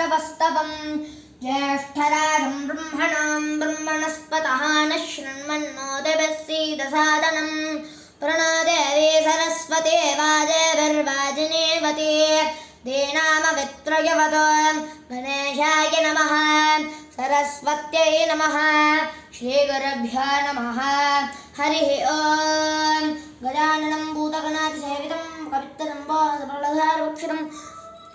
वैष्णवस्तवं ज्येष्ठराजं ब्रह्मणां ब्रह्मणस्पतः नः शृण्वन्नोतिभिस्सीदसादनं प्रणो देवी सरस्वती वाजेभिर्वाजिनीवती दीनामवित्रयवतो गणेशाय नमः सरस्वत्यै नमः श्रीगुरुभ्यो नमः हरिः ओं गजाननं भूतगणातिसेवितं कवित्तसम्भासफलधारभक्षितम्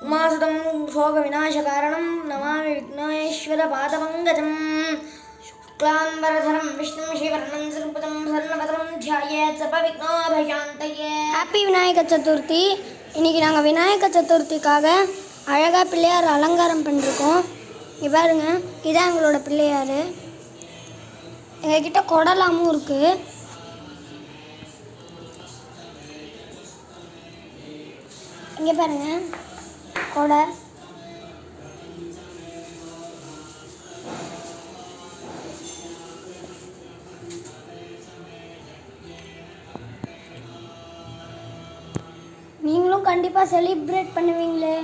उमासुतं शोकविनाशकारणं नमामि विघ्नेश्वरपादपङ्कजम् शुक्लाम्बरधरं विष्णुं श्रीवर्णं सर्वपदं सर्वपदं ध्यायेत् सर्वविघ्नोपशान्तये. ஹாப்பி விநாயகர் சதுர்த்தி. இன்றைக்கி நாங்கள் விநாயகர் சதுர்த்திக்காக அழகாக பிள்ளையார் அலங்காரம் பண்ணிருக்கோம். இங்கே பாருங்க, இதான் எங்களோட பிள்ளையார். எங்ககிட்ட கொடலாமும் இருக்குது. இங்கே பாருங்க கொடை. நீங்களும் கண்டிப்பாக செலிப்ரேட் பண்ணுவீங்களே.